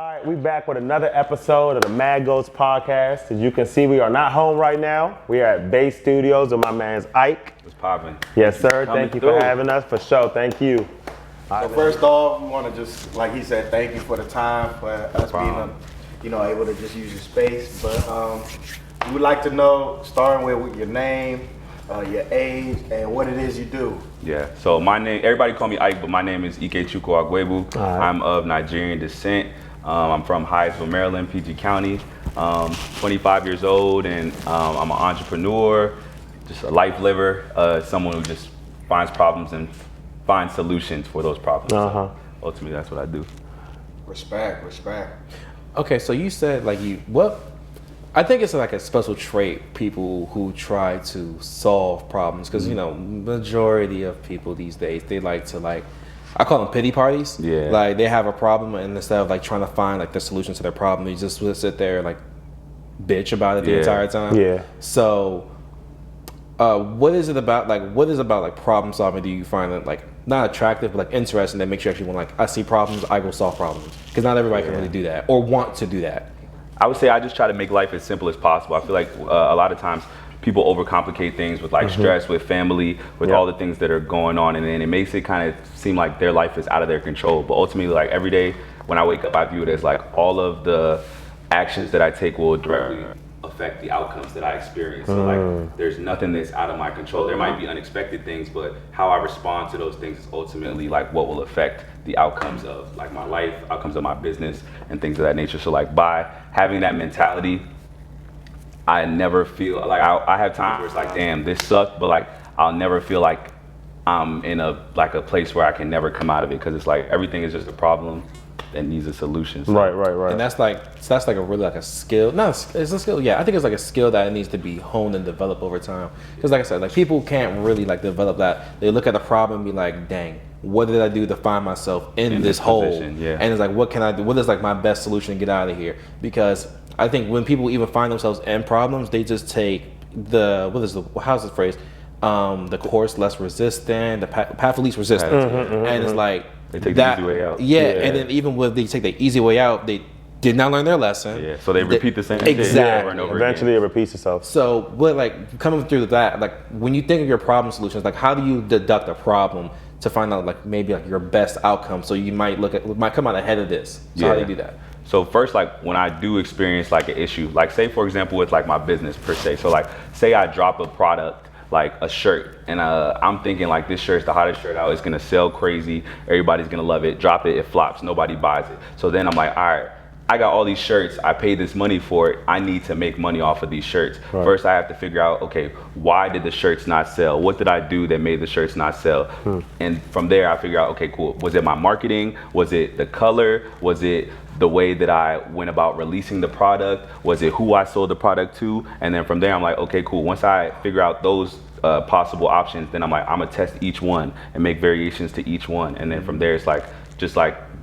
All right, we back with another episode of the MADGOATS podcast. As you can see, we are not home right now. We are at Veii Studios with my man's Ike. What's poppin'? Yes, sir. Thank you for having us. For sure. Thank you. So first off, we want to just, like he said, thank you for the time, for us being, able to just use your space. But we would like to know, starting with your name, your age, and what it is you do. Yeah, so my name, everybody call me Ike, but my name is Ike Chukwu Agwebu. I'm of Nigerian descent. I'm from Hyattsville, Maryland, PG County. 25 years old, and I'm an entrepreneur, just a life liver, someone who just finds problems and finds solutions for those problems. So ultimately, that's what I do. Respect. Okay, so you said I think it's like a special trait, people who try to solve problems, because majority of people these days, they like to I call them pity parties. Yeah. Like they have a problem, and instead of trying to find the solution to their problem, they just sit there and bitch about it the entire time. Yeah. So what is it about problem solving do you find that not attractive but interesting, that makes you actually want I see problems, I go solve problems? Because not everybody can really do that or want to do that. I would say I just try to make life as simple as possible. I feel like a lot of times people overcomplicate things with stress, with family, with all the things that are going on, and then it makes it kind of seem like their life is out of their control. But ultimately, every day when I wake up, I view it as all of the actions that I take will directly affect the outcomes that I experience. So there's nothing that's out of my control. There might be unexpected things, but how I respond to those things is ultimately what will affect the outcomes of my life, outcomes of my business, and things of that nature. So by having that mentality, I never feel I have times where it's damn, this sucked, but I'll never feel like I'm in a place where I can never come out of it, because it's everything is just a problem that needs a solution. So. Right. And that's a really a skill. No, it's a skill. Yeah, I think it's a skill that needs to be honed and developed over time. Because I said, people can't really develop that. They look at the problem and be dang, what did I do to find myself in this hole? Position, yeah. And it's what can I do? What is my best solution to get out of here? Because I think when people even find themselves in problems, they just take how's the phrase? The course less resistant, the path of least resistance. And it's they take the easy way out. Yeah, and then even when they take the easy way out, they did not learn their lesson. Yeah, so they repeat the same thing over and over Eventually again. it repeats itself. So coming through that, when you think of your problem solutions, how do you deduct a problem to find out maybe your best outcome? So you might come out ahead of this. So how do you do that? So first, when I do experience an issue, say for example with my business per se. So say I drop a product, a shirt, and I'm thinking this shirt's the hottest shirt out, it's gonna sell crazy, everybody's gonna love it, drop it, it flops, nobody buys it. So then I'm all right, I got all these shirts, I paid this money for it, I need to make money off of these shirts. Right. First I have to figure out, okay, why did the shirts not sell? What did I do that made the shirts not sell? And from there I figure out, okay, cool, was it my marketing? Was it the color? Was it the way that I went about releasing the product? Was it who I sold the product to? And then from there I'm okay, cool, once I figure out those possible options, then I'm gonna test each one and make variations to each one. And then from there it's just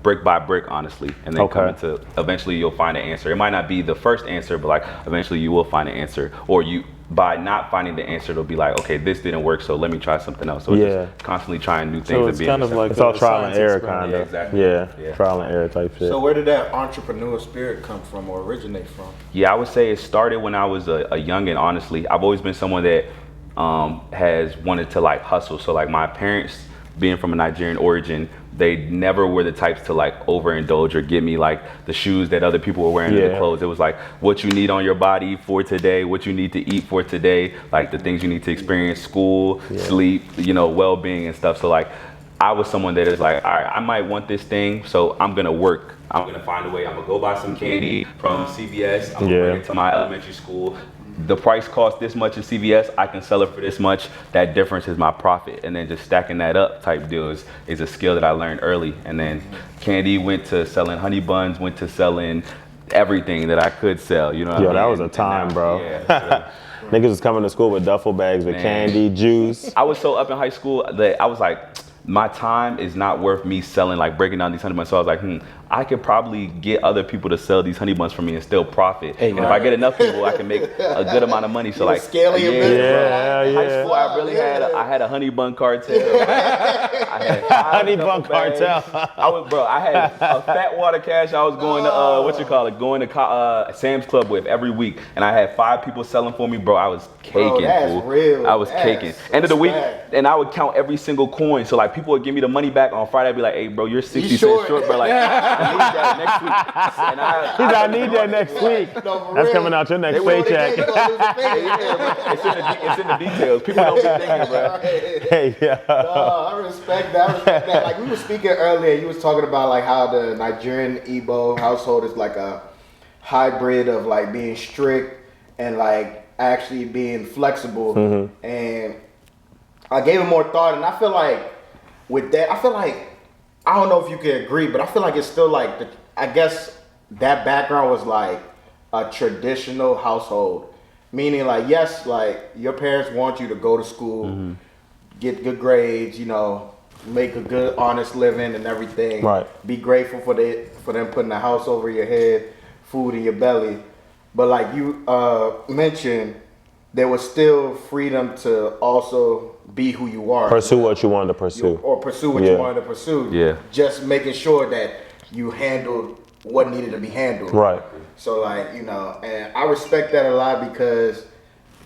brick by brick, honestly, and then come into, eventually you'll find an answer. It might not be the first answer, but eventually you will find an answer, or by not finding the answer, it'll be okay, this didn't work, so let me try something else. So just constantly trying new things. So it's kind of it's all trial and error, kind of. Exactly. Yeah, trial and error type shit. So where did that entrepreneur spirit come from or originate from? Yeah, I would say it started when I was a youngin', honestly. I've always been someone that has wanted to hustle. So my parents, being from a Nigerian origin, they never were the types to overindulge or give me the shoes that other people were wearing, or the clothes. It was what you need on your body for today, what you need to eat for today, the things you need to experience, school, sleep, well-being and stuff. So I was someone that is all right, I might want this thing, so I'm gonna work. I'm gonna find a way. I'm gonna go buy some candy from CVS. I'm gonna bring it to my elementary school. The price costs this much at CVS, I can sell it for this much. That difference is my profit. And then just stacking that up type deal is a skill that I learned early. And then candy went to selling honey buns, went to selling everything that I could sell. You know what I mean? That was a time, bro. Yeah. Niggas was coming to school with duffel bags with candy, juice. I was so up in high school that I was my time is not worth me selling, like breaking down these honey buns. So I was like, I could probably get other people to sell these honey buns for me and still profit. And if I get enough people, I can make a good amount of money. So like, scaling your business. Yeah. high school, I had a honey bun cartel. I had Honey bun cartel. I had a fat water cash. I was going to going to Sam's Club with every week, and I had 5 people selling for me, bro. I was caking, that's fool. real. I was caking. End of the week, and I would count every single coin. So like, people would give me the money back on Friday. I'd be like, hey, bro, you're 60 cents short, bro. Like, I need that next week. And I need that next week. That's coming out your next paycheck. It's in the details. People don't be thinking, bro. Hey, yeah. I respect that. Like, we were speaking earlier, you was talking about like how the Nigerian Igbo household is like a hybrid of like being strict and like actually being flexible. And I gave it more thought, and I feel like with that, I don't know if you can agree, but I feel like it's still like I guess that background was like a traditional household, meaning like, yes, like your parents want you to go to school, get good grades, you know, make a good honest living and everything. Right. Be grateful for them putting a house over your head, food in your belly. But like you mentioned, there was still freedom to also be who you are. Pursue what you wanted to pursue. Or pursue what you wanted to pursue. Yeah. Just making sure that you handled what needed to be handled. Right. So like, you know, and I respect that a lot because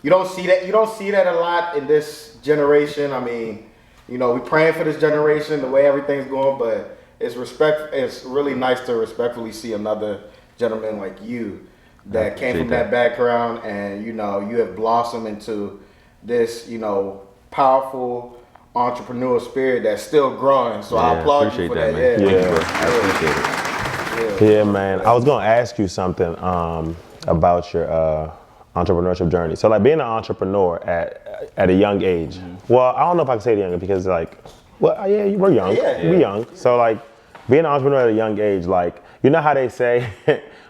you don't see that a lot in this generation. I mean, you know, we're praying for this generation, the way everything's going, but it's really nice to respectfully see another gentleman like you that came from that background, and you know, you have blossomed into this, you know, powerful entrepreneurial spirit that's still growing. So I applaud you for that. Man. I appreciate it. Yeah, man. I was gonna ask you something about your entrepreneurship journey. So like being an entrepreneur at a young age. Well, I don't know if I can say the young because like, well, yeah, we're young. We're young. So like being an entrepreneur at a young age, like, you know how they say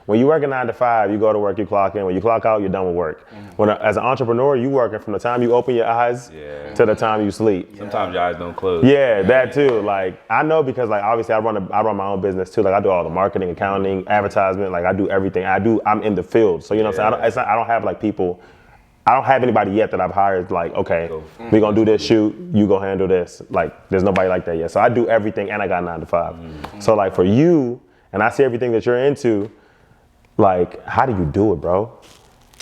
when you work a 9 to 5, you go to work, you clock in. When you clock out, you're done with work. When as an entrepreneur, you working from the time you open your eyes to the time you sleep. Sometimes your eyes don't close. Yeah, that too. Like I know because like obviously I run my own business too. Like I do all the marketing, accounting, advertisement. Like I do everything. I'm in the field. So you know what I'm saying. I don't have like people. I don't have anybody yet that I've hired. Like okay, we're gonna do this shoot. You go handle this. Like there's nobody like that yet. So I do everything and I got 9 to 5. So like for you, and I see everything that you're into. Like, how do you do it, bro?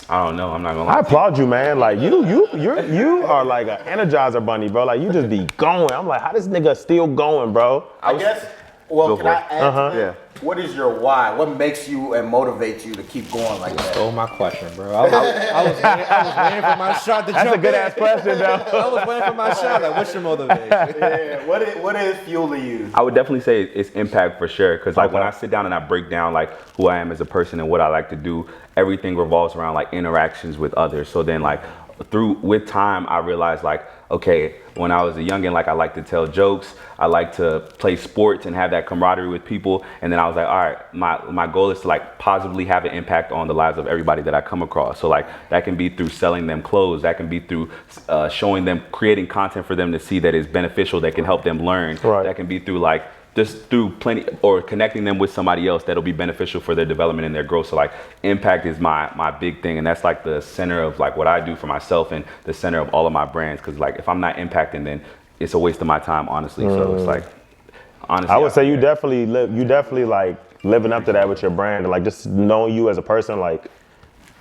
I don't know. I'm not gonna lie. I applaud you, man. Like you are like an Energizer bunny, bro. Like you just be going. I'm like, how this nigga still going, bro? I guess. Well, can I ask you, Yeah. what is your why? What makes you and motivates you to keep going like that? Stole my question, bro. I was waiting for my shot to That's jump a good ass question, though. I was waiting for my shot. Like, what's your motivation? Yeah. What is fueling you? I would definitely say it's impact for sure. Cause like when I sit down and I break down like who I am as a person and what I like to do, everything revolves around like interactions with others. So then like with time, I realized like, okay, when I was a youngin', like I like to tell jokes, I like to play sports and have that camaraderie with people. And then I was like, all right, my goal is to like positively have an impact on the lives of everybody that I come across. So like that can be through selling them clothes, that can be through showing them, creating content for them to see that is beneficial, that can help them learn. Right. That can be through like just through plenty or connecting them with somebody else that'll be beneficial for their development and their growth. So like impact is my big thing, and that's like the center of like what I do for myself and the center of all of my brands. Because like if I'm not impacting, then it's a waste of my time, honestly. So it's like honestly, I would say you definitely like living up to that with your brand and like just knowing you as a person, like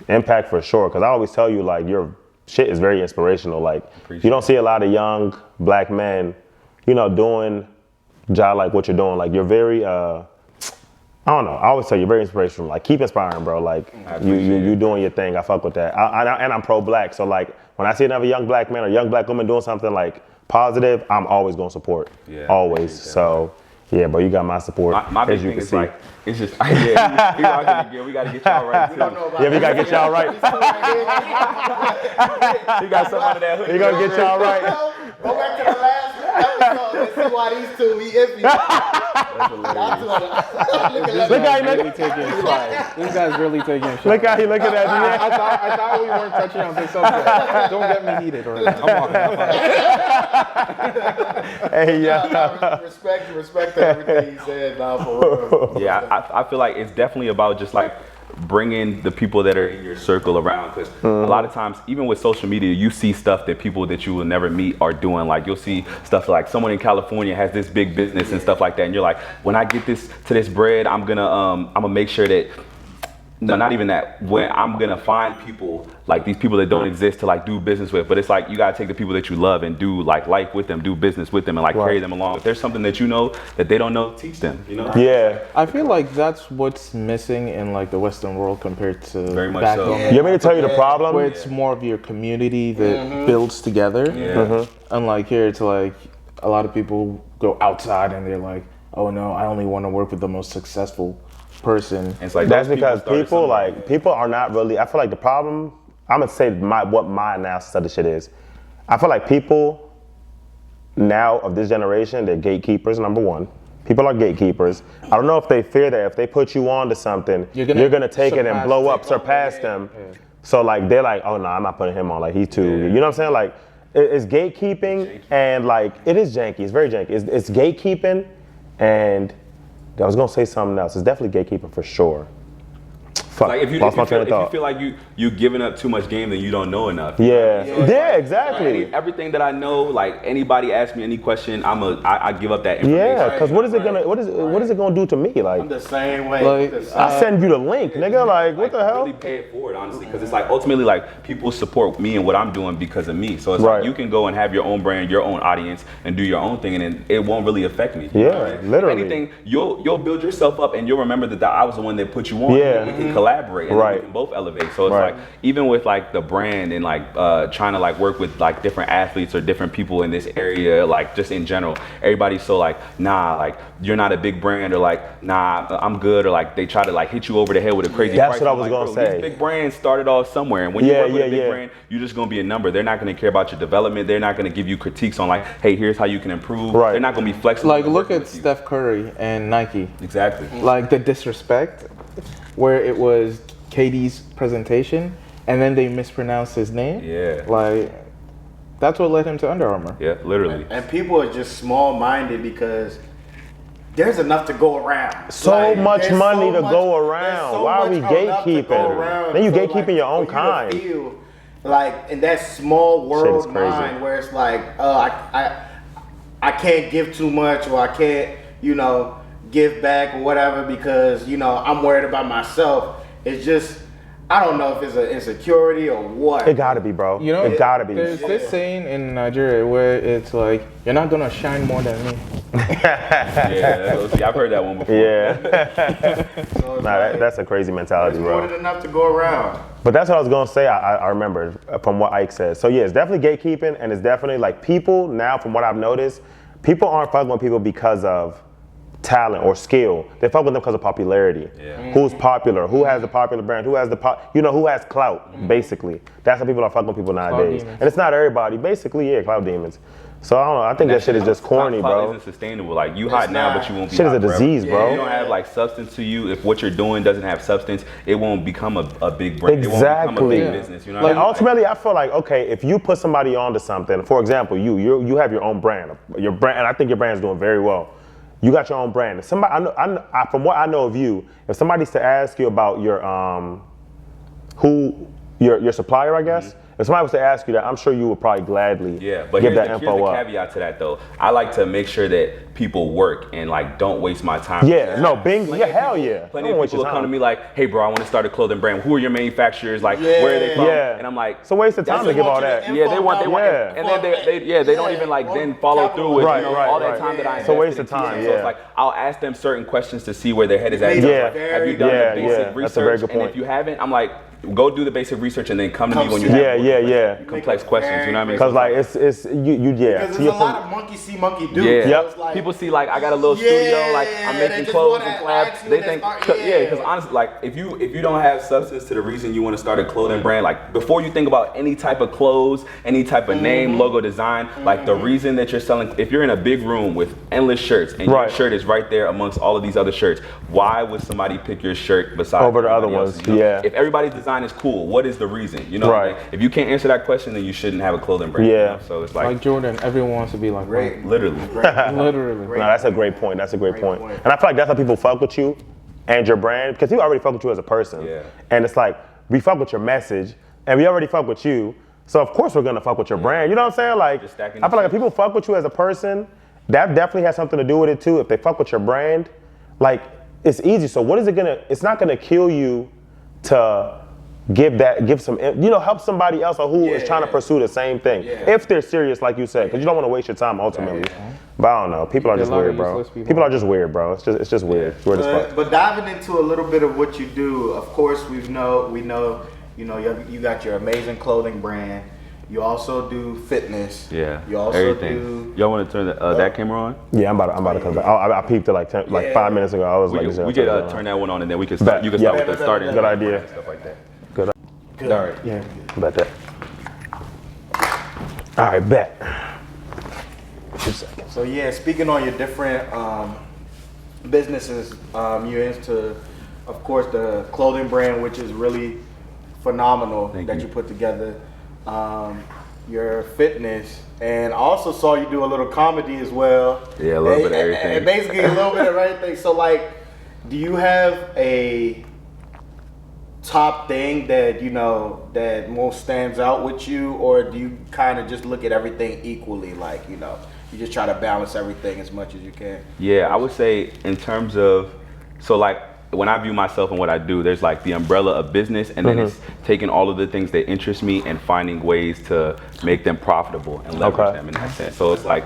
impact for sure. Because I always tell you like your shit is very inspirational. Like you don't see a lot of young black men, you know, doing job like what you're doing. Like you're very I don't know, I always tell you, you're very inspirational. Like keep inspiring, bro. Like you doing your thing. I fuck with that. And I'm pro-black, so like when I see another young black man or young black woman doing something like positive, I'm always gonna support. Always. So yeah, but you got my support. My big as you thing can is see. like it's just we gotta get y'all right too. Yeah, we gotta get y'all right. You got some under that hoodie. We gotta get y'all right. Go back to the last episode. Let's see why these two be iffy. Look how he really look. taking shots. This guy's really taking shots. Look how he looking at me. I thought we weren't touching on big subject. Don't get me heated right now. I'm walking out. Hey, yeah. Respect to everything he said. Nah, for real. Yeah, I feel like it's definitely about just like bringing the people that are in your circle around, because a lot of times, even with social media, you see stuff that people that you will never meet are doing. Like you'll see stuff like someone in California has this big business and stuff like that, and you're like, when I get this to this bread, I'm gonna make sure that. No, not even that. When I'm gonna find people like these people that don't exist to like do business with, but it's like you gotta take the people that you love and do like life with them, do business with them, and like carry them along. If there's something that you know that they don't know, teach them. You know? Yeah. I feel like that's what's missing in like the Western world compared to Very much back so. home. You want me to tell you the problem? Where it's more of your community that builds together. Yeah. Unlike here, it's like a lot of people go outside and they're like, oh no, I only want to work with the most successful person. And it's like That's those because started people somewhere. like people are not really. I feel like the problem. I'm gonna say what my analysis of the shit is. I feel like people now of this generation, they're gatekeepers. Number one, people are gatekeepers. I don't know if they fear that if they put you on to something, you're gonna take it and blow up, surpass them. So like they're like, oh no, I'm not putting him on. Like he's too. You know what I'm saying? Like it's gatekeeping and like it is janky. It's very janky. It's gatekeeping and. I was gonna say something else. It's definitely gatekeeping for sure. Fuck, Like if you, lost my train of if you thought. feel like you giving up too much game, then you don't know enough. Yeah, exactly. Everything that I know, like anybody asks me any question, I give up that information. Yeah, because what is it gonna do to me? Like, I'm the same way. Like, The same. I send you the link, nigga. Like, what the hell? Really pay it forward, honestly, because it's like ultimately like people support me and what I'm doing because of me. So it's Right. like you can go and have your own brand, your own audience, and do your own thing, and then it won't really affect me. Yeah, Right? literally. If anything, you'll build yourself up, and you'll remember that I was the one that put you on. Yeah. And we can collaborate, and Right. we can both elevate. So it's Right. like even with like the brand and like trying to like work with like different athletes or different people in this area, like just in general, everybody's so like, nah, like you're not a big brand, or like, nah, I'm good, or like they try to like hit you over the head with a crazy That's price. what I I'm was like, gonna bro, say. These big brands started off somewhere, and when you Yeah, work with a yeah, big yeah. brand, you're just gonna be a number. They're not gonna care about your development. They're not gonna give you critiques on like, hey, here's how you can improve. Right. They're not gonna be flexible. Like and look working at with you. Steph Curry and Nike. Exactly. Like the disrespect, where it was KD's presentation, and then they mispronounced his name. Yeah. Like that's what led him to Under Armour. Yeah, literally. And people are just small-minded because there's enough to go around. So much there's money to go there's around. so Why are we much enough to go gatekeeping? around. Then you So, gatekeeping your own for you to kind. feel like in that small Shit world is crazy. mind where it's like, I can't give too much, or I can't, give back or whatever because I'm worried about myself. It's just, I don't know if it's an insecurity or what. It gotta be, bro. You know, it gotta be. There's this saying in Nigeria where it's like, you're not gonna shine more than me. Yeah, I've heard that one before. Yeah. So it's Nah, like, that's a crazy mentality, it's more bro. than enough to go around. But that's what I was gonna say. I remember from what Ike said. So yeah, it's definitely gatekeeping, and it's definitely like people now. From what I've noticed, people aren't fucking with people because of talent or skill. They fuck with them because of popularity. Yeah. Who's popular? Who has the popular brand? Who has the who has clout? Basically, that's how people are fucking with people nowadays. demons. And it's not everybody. Basically, yeah, clout demons. So I don't know. I think that shit is just corny, Clout bro. isn't sustainable. Like you hot now, not. but you won't be Shit is hot a forever. disease, bro. If you don't have like substance to you, if what you're doing doesn't have substance, it won't become a big brand. It won't become a Exactly. big business. You know Like what I mean? ultimately, I feel like okay, if you put somebody onto something, for example, you have your own brand, and I think your brand's doing very well. You got your own brand. If somebody, from what I know of you, if somebody's to ask you about your your supplier, I guess. If somebody was to ask you that, I'm sure you would probably gladly Yeah, but give here's that the info up. caveat to that though. I like to make sure that people work and like don't waste my time. Yeah, no, Bing, Plenty yeah, of hell people- yeah. Plenty Don't of waste people your will come to time. me like, hey bro, I want to start a clothing brand. Who are your manufacturers? Like, where are they from? Yeah. And I'm like, It's a waste of time to give all that. yeah, they want, Yeah. and then they don't even like then follow through with Right, right, all that right. time that I It's a waste invested of in time, teaching. So yeah. it's like I'll ask them certain questions to see where their head is at. made a Have you done yeah, the basic yeah, research? that's a very good And point. if you haven't, I'm like, go do the basic research and then come to me when you have complex questions. You know what I mean? Because like it's Because there's a lot of monkey see, monkey do. Yeah. So it's like, People see like I got a little studio, like I'm they making just clothes wanna and collabs. ask you They and think, start- because honestly, like if you don't have substance to the reason you want to start a clothing brand, like before you think about any type of clothes, any type of name, logo, design, like the reason that you're selling, if you're in a big room with endless shirts and your shirt is right there amongst all of these other shirts, why would somebody pick your shirt besides over the other everybody ones? else's, you know? If everybody's design is cool, what is the reason? You know, like, if you can't answer that question, then you shouldn't have a clothing brand. You know? So it's like Jordan, everyone wants to be like Great. literally. literally. No, that's a great point. That's a great point. And I feel like that's how people fuck with you and your brand, because people already fuck with you as a person. Yeah. And it's like, we fuck with your message, and we already fuck with you, so of course we're gonna fuck with your brand. You know what I'm saying? Like, Just stacking I feel like if people fuck with you as a person, that definitely has something to do with it too. If they fuck with your brand, like, it's easy. So what is it gonna, it's not gonna kill you to give some, you know, help somebody else who is trying to pursue the same thing. If they're serious, like you said, because you don't want to waste your time ultimately. But I don't know, people are just weird, bro. People are just weird, bro. It's just weird. It's weird as fuck. But diving into a little bit of what you do, of course we know, you know, you got your amazing clothing brand. You also do fitness. Yeah. You also everything. do. Y'all want to turn that camera on? Yeah, I'm about to come back. I peeped it like 5 minutes ago. I was We like, could turn that one on and then we can start. You can start with the starting. Good idea. Stuff like that. Good. All right. Yeah. Bet that. All right, bet. 2 seconds. So yeah, speaking on your different businesses, you're into, of course, the clothing brand, which is really phenomenal that you put together. Your fitness, and I also saw you do a little comedy as well. Yeah, a little bit of everything. And basically a little bit of everything. So like, do you have a top thing that you know that most stands out with you, or do you kind of just look at everything equally? Like, you know, you just try to balance everything as much as you can. Yeah, I would say in terms of, so like when I view myself and what I do, there's like the umbrella of business, and then it's taking all of the things that interest me and finding ways to make them profitable and leverage them in that sense. So it's like,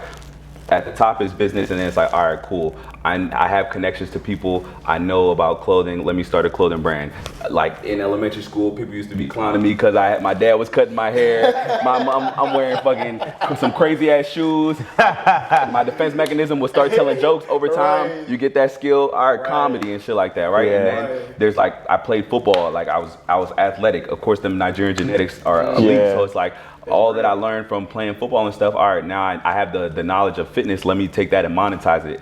at the top is business, and then it's like, all right, cool. I have connections to people. I know about clothing. Let me start a clothing brand. Like in elementary school, people used to be clowning me because my dad was cutting my hair. I'm wearing fucking some crazy ass shoes. My defense mechanism was start telling jokes over time. You get that skill, all right, comedy and shit like that, right? And then there's like, I played football. Like I was athletic. Of course, them Nigerian genetics are elite. So it's like, all that I learned from playing football and stuff, all right, now I have the knowledge of fitness, let me take that and monetize it.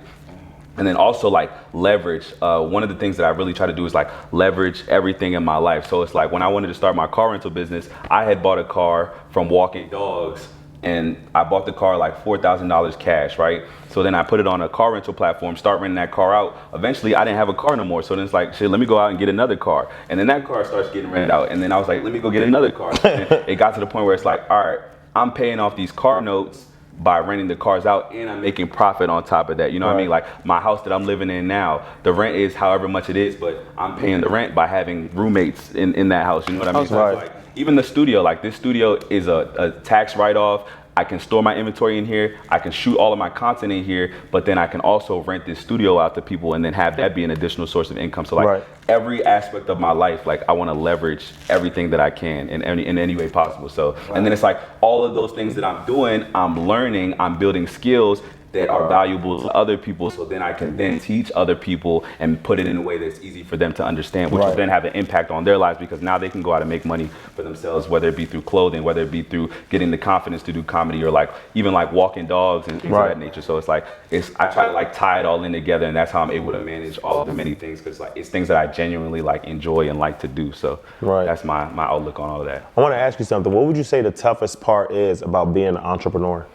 And then also like leverage. One of the things that I really try to do is like leverage everything in my life. So it's like when I wanted to start my car rental business, I had bought a car from Walking Dogs, and I bought the car like $4,000 cash, right? So then I put it on a car rental platform, start renting that car out. Eventually I didn't have a car no more. So then it's like, shit, let me go out and get another car. And then that car starts getting rented out. And then I was like, let me go get another car. So then it got to the point where it's like, all right, I'm paying off these car notes by renting the cars out, and I'm making profit on top of that. You know what I mean? Like my house that I'm living in now, the rent is however much it is, but I'm paying the rent by having roommates in that house. You know what I mean? So it's like, even the studio, like this studio is a tax write-off. I can store my inventory in here. I can shoot all of my content in here, but then I can also rent this studio out to people and then have that be an additional source of income. So like every aspect of my life, like I want to leverage everything that I can in any way possible. So, and then it's like all of those things that I'm doing, I'm learning, I'm building skills that are valuable to other people, so then I can then teach other people and put it in a way that's easy for them to understand, which will then have an impact on their lives, because now they can go out and make money for themselves, whether it be through clothing, whether it be through getting the confidence to do comedy, or like even like walking dogs and things of that nature. So it's like, I try to like tie it all in together, and that's how I'm able to manage all of the many things, because like it's things that I genuinely like enjoy and like to do. So that's my outlook on all of that. I want to ask you something. What would you say the toughest part is about being an entrepreneur?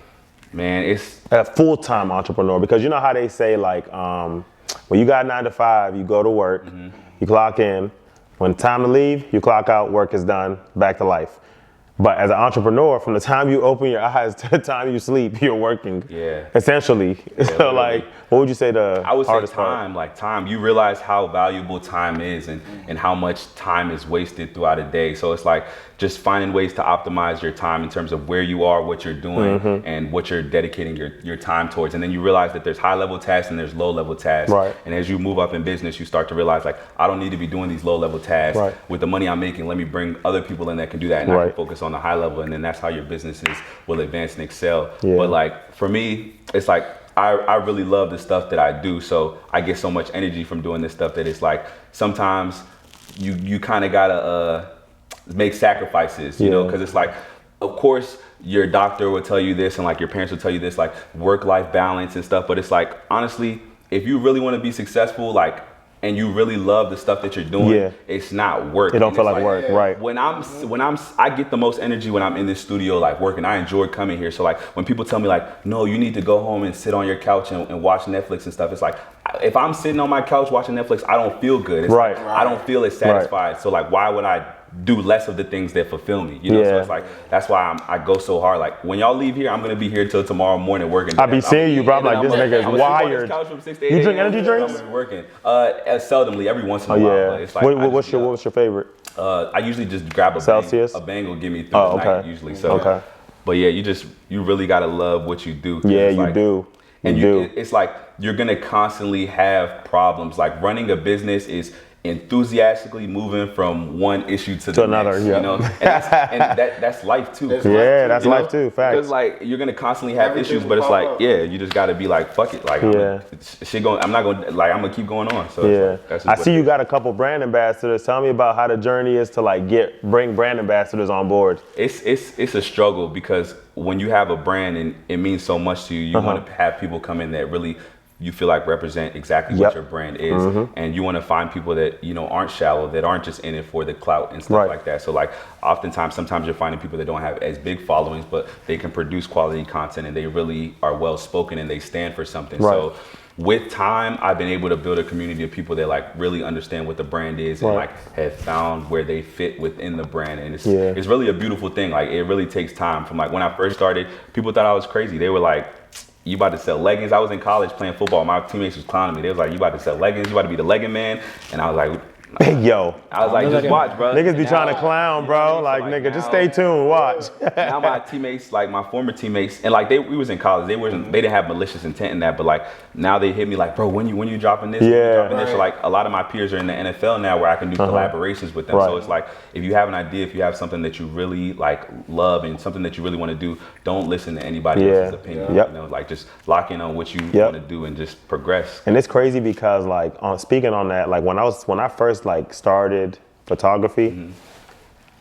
Man, it's a full-time entrepreneur, because you know how they say like when you got 9 to 5, you go to work, you clock in. When it's time to leave, you clock out, work is done, back to life. But as an entrepreneur, from the time you open your eyes to the time you sleep, you're working. Yeah. Essentially. So like, what would you say the I would say hardest time, part? like time. You realize how valuable time is and how much time is wasted throughout a day. So it's like just finding ways to optimize your time in terms of where you are, what you're doing, and what you're dedicating your time towards. And then you realize that there's high level tasks and there's low level tasks. Right. And as you move up in business, you start to realize like, I don't need to be doing these low level tasks. Right. With the money I'm making, let me bring other people in that can do that, and I Right. can focus on the high level. And then that's how your businesses will advance and excel. Yeah. But like for me, it's like I really love the stuff that I do, so I get so much energy from doing this stuff that it's like sometimes you kind of gotta make sacrifices, you know, because it's like, of course your doctor will tell you this and like your parents will tell you this, like work-life balance and stuff, but it's like honestly, if you really want to be successful, like, and you really love the stuff that you're doing, it's not work. It don't And feel it's like work, right? When I get the most energy when I'm in this studio, like working. I enjoy coming here. So like when people tell me like, no, you need to go home and sit on your couch and watch Netflix and stuff. It's like, if I'm sitting on my couch watching Netflix, I don't feel good. It's Right. like, I don't feel as satisfied. So like, why would I do less of the things that fulfill me? You know, so it's like, that's why I go so hard. Like when y'all leave here, I'm going to be here till tomorrow morning working. I be seeing you, bro. I'm like, this nigga is wired. From 6 to You 8 drink a.m. energy drinks? I'm gonna be working. Seldomly, every once in a while. Yeah. But it's like, What's your favorite? I usually just grab a Celsius? bang. A bang will get me through the night usually. So, but yeah, you really gotta love what you do. Yeah, it's you like, do. And You do. it's like you're gonna constantly have problems. Like running a business is enthusiastically moving from one issue to the another, next, yeah. you know, and that's life too. Yeah, that's life too. Facts. Because like you're gonna constantly have issues, but it's like, yeah, you just gotta be like, fuck it, like, I'm gonna keep going on. So Yeah, like, that's just I what see it you is. got a couple brand ambassadors. Tell me about how the journey is to like bring brand ambassadors on board. It's a struggle because when you have a brand and it means so much to you, you want to have people come in that really you feel like represent exactly what your brand is, and you want to find people that aren't shallow, that aren't just in it for the clout and stuff like that. So like sometimes you're finding people that don't have as big followings, but they can produce quality content and they really are well spoken and they stand for something. So with time, I've been able to build a community of people that like really understand what the brand is and like have found where they fit within the brand. And it's really a beautiful thing. Like it really takes time. From like when I first started, people thought I was crazy. They were like, you about to sell leggings? I was in college playing football. My teammates was clowning me. They was like, you about to sell leggings? You about to be the legging man? And I was like, Yo. I was like, just watch, bro. Niggas be trying to clown, bro. Like, nigga, just stay tuned, watch. Now my teammates, like my former teammates, and like we was in college. They didn't have malicious intent in that, but like now they hit me like, bro, when you dropping this? So like a lot of my peers are in the NFL now where I can do collaborations with them. So it's like, if you have an idea, if you have something that you really like love and something that you really want to do, don't listen to anybody else's opinion. You know, like just lock in on what you want to do and just progress. And it's crazy because like speaking on that, like when I first like started photography,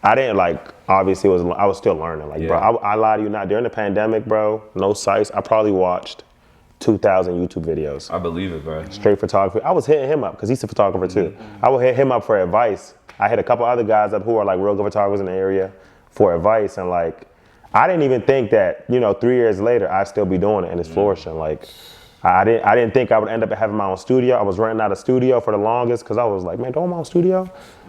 I didn't like, obviously I was still learning. Like, bro, I lie to you not, during the pandemic, bro, no sites, I probably watched 2,000 YouTube videos. I believe it, bro. Straight photography. I was hitting him up because he's a photographer too. I would hit him up for advice. I hit a couple other guys up who are like real good photographers in the area for advice, and like I didn't even think that 3 years later I'd still be doing it and it's flourishing. Like I didn't think I would end up having my own studio. I was renting out a studio for the longest because I was like, man, don't want my own studio.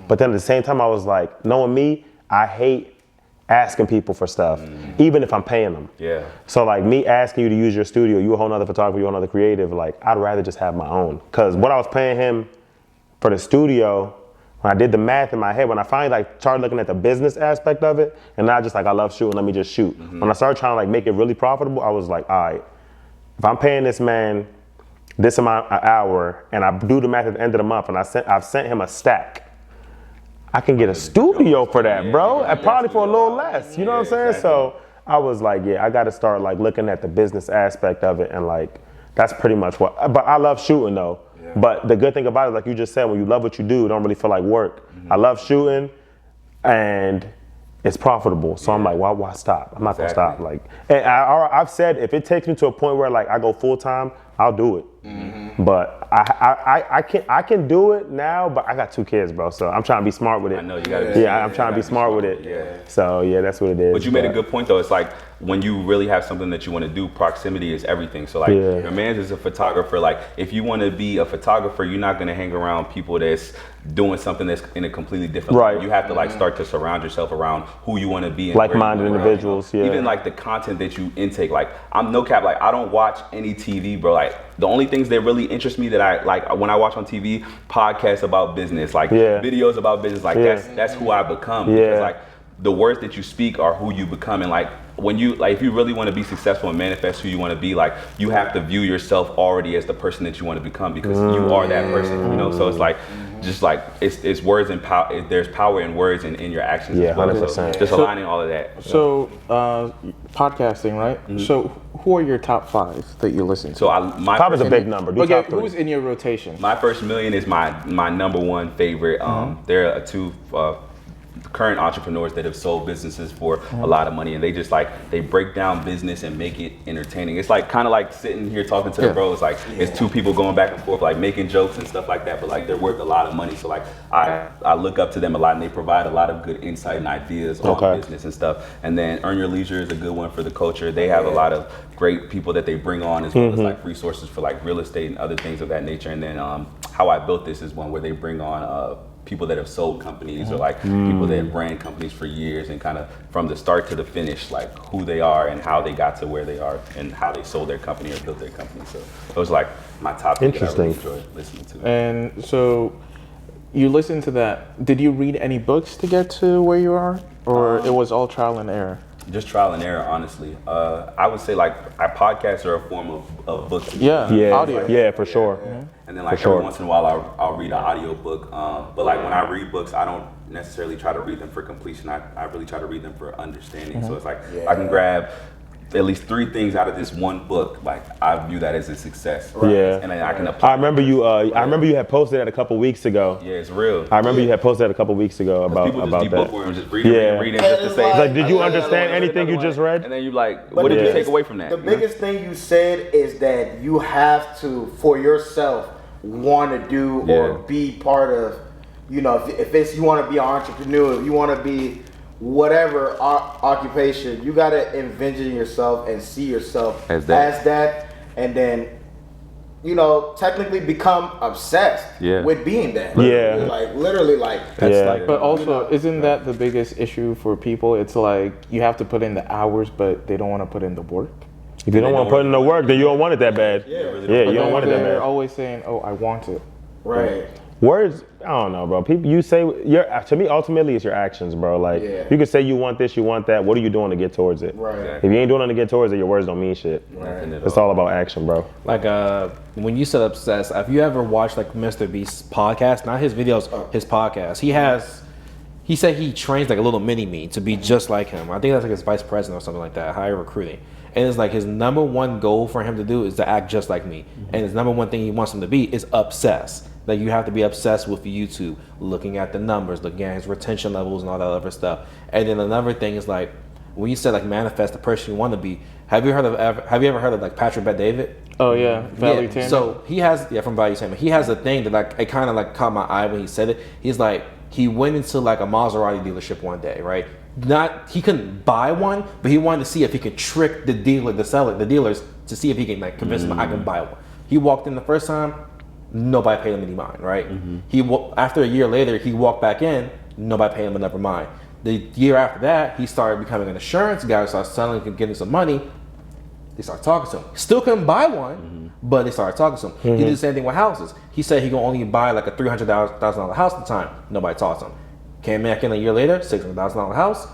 But then at the same time, I was like, knowing me, I hate asking people for stuff, even if I'm paying them. Yeah. So like me asking you to use your studio, you a whole nother photographer, you a whole nother creative, like I'd rather just have my own. Cause what I was paying him for the studio, when I did the math in my head, when I finally like started looking at the business aspect of it, and not just like I love shooting, let me just shoot. When I started trying to like make it really profitable, I was like, all right, if I'm paying this man this amount an hour and I do the math at the end of the month and I've sent him a stack, I can get a studio for that, bro, and probably for a little less, you know what I'm saying? Exactly. So I was like, yeah, I gotta start like looking at the business aspect of it, and like, that's pretty much but I love shooting though. Yeah. But the good thing about it, like you just said, when you love what you do, it don't really feel like work. I love shooting and it's profitable. So I'm like, why stop? I'm not gonna stop. Like, and I've said if it takes me to a point where like I go full time, I'll do it. But I can do it now, but I got 2 kids, bro. So I'm trying to be smart with it. I know you gotta. Yeah, I'm trying to be smart with it. Yeah. So yeah, that's what it is. But you made a good point though. It's like when you really have something that you want to do, proximity is everything. So like your man's is a photographer. Like if you want to be a photographer, you're not gonna hang around people that's doing something that's in a completely different line. You have to like start to surround yourself around who you want to be and like-minded individuals. You know? Even like the content that you intake. Like I'm no cap. Like I don't watch any TV, bro. Like the only things that really interest me that I like when I watch on TV, podcasts about business, like videos about business. Like that's who I become. Because like the words that you speak are who you become. And like when you like if you really want to be successful and manifest who you want to be, like you have to view yourself already as the person that you want to become, because you are that person, you know. So it's like just like it's words and power. There's power in words and in your actions as well. 100%. So just aligning all of that. So podcasting, right? So who are your top 5 that you listen to? So top is a big number. Do top 3. Who's in your rotation? My first million is my number 1 favorite. There are 2 current entrepreneurs that have sold businesses for a lot of money, and they just like they break down business and make it entertaining. It's like kind of like sitting here talking to the bros. Like it's 2 people going back and forth, like making jokes and stuff like that, but like they're worth a lot of money. So like I look up to them a lot, and they provide a lot of good insight and ideas on business and stuff. And then Earn Your Leisure is a good one for the culture. They have a lot of great people that they bring on, as well as like resources for like real estate and other things of that nature. And then How I Built This is one where they bring on people that have sold companies or like people that have ran companies for years, and kind of from the start to the finish, like who they are and how they got to where they are and how they sold their company or built their company. So those are like my top things that I really enjoy listening to. And so you listen to that. Did you read any books to get to where you are, or it was all trial and error? Just trial and error, honestly. I would say like our podcasts are a form of books. Audio. Yeah, for sure. And then like every once in a while I'll read an audio book. But like when I read books, I don't necessarily try to read them for completion. I really try to read them for understanding. So it's like I can grab at least 3 things out of this one book. Like I view that as a success. Yeah. And then I can apply. I remember you had posted that a couple weeks ago. Yeah, it's real. I remember you had posted that a couple weeks ago about people just that. bookworm, just reading just to say. It's like, did you understand anything you just read? And then you like, what did you take away from that? The biggest thing you said is that you have to, for yourself, want to do or be part of, you know, if it's you want to be an entrepreneur, if you want to be whatever occupation, you got to envision yourself and see yourself as that, and then, you know, technically become obsessed with being that. Like literally like. But also, isn't that the biggest issue for people? It's like you have to put in the hours, but they don't want to put in the work. If you don't want to put in the work, then you don't want it that bad. You don't want it that bad. They're always saying, "Oh, I want it." Right. Words, I don't know, bro. People, you say to me, ultimately, it's your actions, bro. Like you can say you want this, you want that. What are you doing to get towards it? Right. If you ain't doing nothing to get towards it, your words don't mean shit. Right. It's all about action, bro. Like when you said obsessed, have you ever watched like Mr. Beast's podcast? Not his videos, his podcast. He said he trains like a little mini me to be just like him. I think that's like his vice president or something like that, higher recruiting. And it's like his number 1 goal for him to do is to act just like me. And his number 1 thing he wants him to be is obsessed. Like you have to be obsessed with YouTube, looking at the numbers, looking at his retention levels and all that other stuff. And then another thing is like when you said like manifest the person you want to be. Have you ever heard of like Patrick Bet-David? Oh yeah, Valley Tamer. So he has from Valley Tamer. He has a thing that like it kind of like caught my eye when he said it. He's like he went into like a Maserati dealership one day, right? He couldn't buy one, but he wanted to see if he could trick the dealers to see if he can like convince them I can buy one. He walked in the first time, nobody paid him any mind, right? After a year later, he walked back in, nobody paid him another mind. The year after that, he started becoming an insurance guy, started selling and getting some money. They started talking to him. Still couldn't buy one, but they started talking to him. He did the same thing with houses. He said he could only buy like a $300,000 house at the time. Nobody talked to him. Came back in a year later, $600,000 house.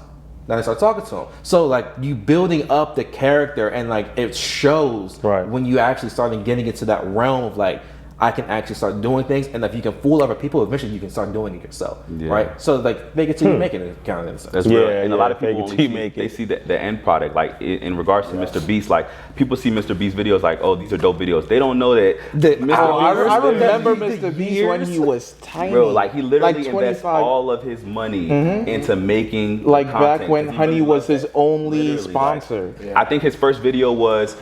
Now they start talking to him. So like you building up the character, and like it shows when you actually start getting into that realm of like, I can actually start doing things, and if you can fool other people, eventually you can start doing it yourself, right? So like fake it till you make it, kind of stuff. That's real. And a lot of people they see the end product. Like in regards to Mr. Beast, like people see Mr. Beast videos like, oh, these are dope videos. They don't know that I remember Mr. Beast when he was tiny. Bro, like he literally invests all of his money into making like back when Honey was his only sponsor. I think his first video was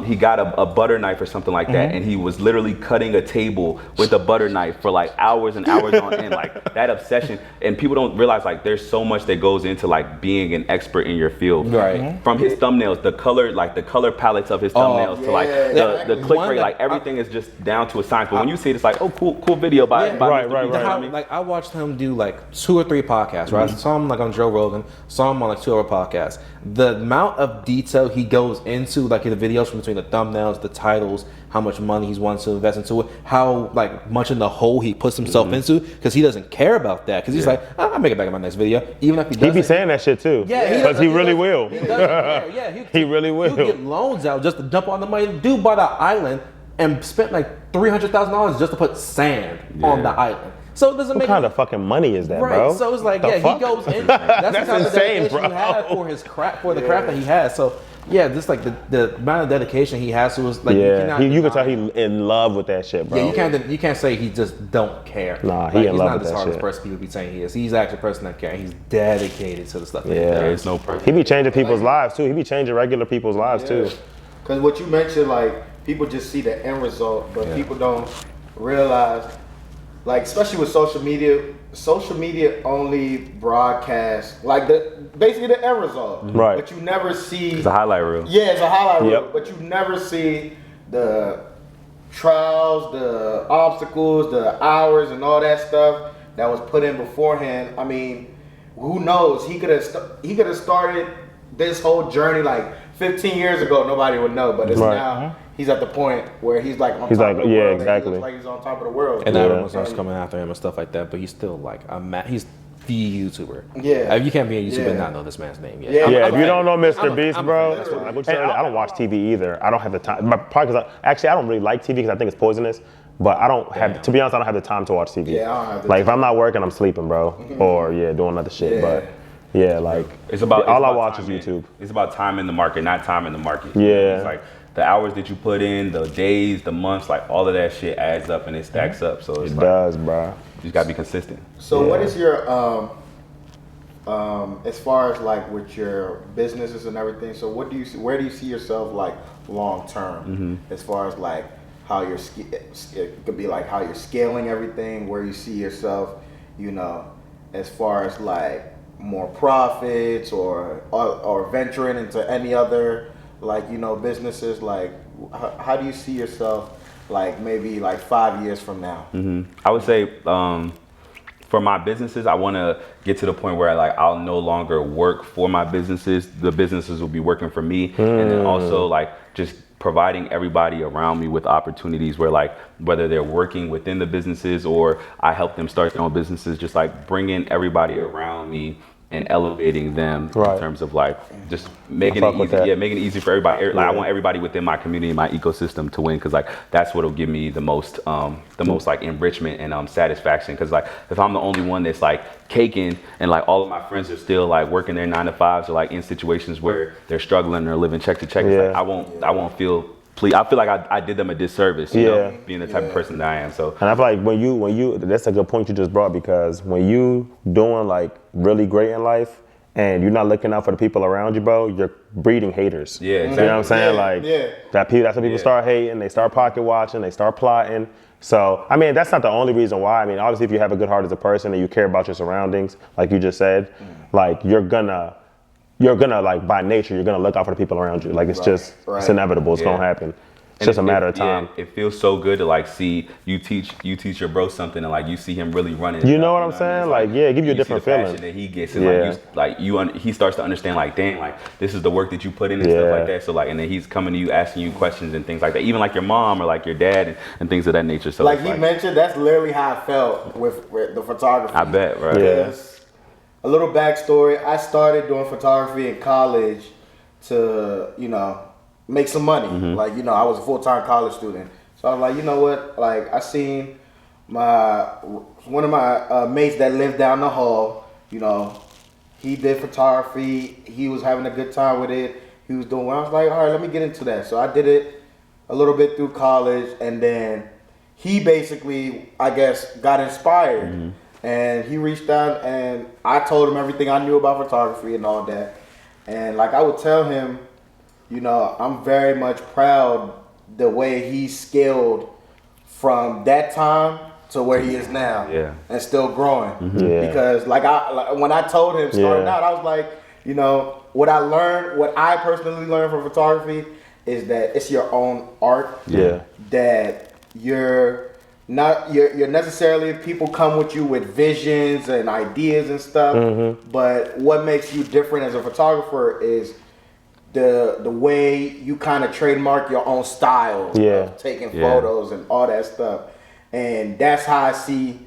he got a butter knife or something like that, and he was literally cutting a table with a butter knife for like hours and hours on end, like that obsession. And people don't realize like there's so much that goes into like being an expert in your field. Right. From his thumbnails, the color palettes of his thumbnails to like the click rate, like everything is just down to a science. But when you see it, it's like, oh, cool video by Right. Like I watched him do like 2 or 3 podcasts, right? Saw him like on Joe Rogan, saw him on like 2 other podcasts. The amount of detail he goes into, like in the videos, from between the thumbnails, the titles, how much money he's wanting to invest into it, how like much in the hole he puts himself into, because he doesn't care about that. Because he's like, I'll make it back in my next video, even if he doesn't. He be saying that shit too. Yeah, because he really will. He doesn't care. Yeah, he really will. He'll get loans out just to dump on the money. The dude bought an island and spent like $300,000 just to put sand on the island. So it doesn't What make kind of fucking money is that, right. bro? So it's like, The fuck? he goes in. That's the kind insane, of dedication bro. he has for his craft, for the craft that he has. So yeah, just like the amount of dedication he has to his, like, you can tell he in love with that shit, bro. Yeah, you can't say he just don't care. Nah, he in he's love not with the that hardest shit. person people be saying he is. He's actually a person that cares. He's dedicated to the stuff. That he Yeah, does. There's no person. he be changing people's lives too. He be changing regular people's lives too. Because what you mentioned, like, people just see the end result, but people don't realize, like, especially with social media only broadcasts, like, basically the end result. Right. But you never see. It's a highlight reel. Yeah, it's a highlight reel, Yep. but you never see the trials, the obstacles, the hours, and all that stuff that was put in beforehand. I mean, who knows? He could have started this whole journey like 15 years ago. Nobody would know, but it's now he's at the point where he's like on top of the world. exactly. He looks like he's on top of the world. And everyone starts coming after him and stuff like that. But he's still like he's the YouTuber. Yeah. You can't be a YouTuber and not know this man's name yet. Yeah. Yeah, I'm if you don't know Mr. I'm a- Beast, I'm a bro, fan. That's what- like what you said, I don't watch TV either. I don't have the time. Probably because actually I don't really like TV because I think it's poisonous. But I don't have, to be honest, I don't have the time to watch TV. Yeah, I don't have the like if I'm not working, I'm sleeping, bro, or doing other shit. Yeah. But yeah, like It's about all it's I about watch is timing. YouTube. It's about time in the market, not time in the market. Yeah. It's like the hours that you put in, the days, the months, like all of that shit adds up and it stacks up. So it's It like does, bro. you just gotta be consistent. So what is your as far as like with your businesses and everything? So where do you see yourself like long term as far as like how you're it could be like how you're scaling everything, where you see yourself, as far as like more profits or venturing into any other like businesses, like how do you see yourself like maybe like 5 years from now? I would say for my businesses, I want to get to the point where like I'll no longer work for my businesses. The businesses will be working for me, and then also like just providing everybody around me with opportunities where like whether they're working within the businesses or I help them start their own businesses, just like bringing everybody around me and elevating them in terms of like just making it easy. Yeah, making it easy for everybody. Like I want everybody within my community, my ecosystem to win, because like that's what'll give me the most like enrichment and satisfaction. Because like if I'm the only one that's like caking and like all of my friends are still like working their 9 to 5s or like in situations where they're struggling or living check to check, it's like I won't feel. I feel like I did them a disservice, you know, being the type of person that I am. So, and I feel like when you, that's a good point you just brought, because when you doing like really great in life and you're not looking out for the people around you, bro, you're breeding haters. Yeah, exactly. You know what I'm saying? That's when people start hating, they start pocket watching, they start plotting. So, I mean, that's not the only reason why. I mean, obviously if you have a good heart as a person and you care about your surroundings, like you just said, like you're gonna like by nature, you're gonna look out for the people around you. Like it's just, it's inevitable. It's gonna happen. It's just a matter of time. Yeah, it feels so good to like see you teach your bro something and like you see him really running. You know what I'm saying? Like, give you a different see the feeling passion that he gets, and he starts to understand like, dang, like this is the work that you put in and stuff like that. So like, and then he's coming to you asking you questions and things like that. Even like your mom or like your dad and things of that nature. So like he mentioned, that's literally how I felt with the photography. I bet, right? Yeah. A little backstory: I started doing photography in college to, make some money. Like, I was a full-time college student. So I was like, you know what? Like, I seen one of my mates that lived down the hall, he did photography. He was having a good time with it. He was doing well. I was like, all right, let me get into that. So I did it a little bit through college, and then he basically, I guess, got inspired. And he reached out and I told him everything I knew about photography and all that. And like I would tell him, I'm very much proud the way he scaled from that time to where he is now, and still growing. Because like when I told him starting out, I was like, you know, what I personally learned from photography is that it's your own art. That you're necessarily, people come with you with visions and ideas and stuff, but what makes you different as a photographer is the way you kind of trademark your own style of taking photos and all that stuff. And that's how I see,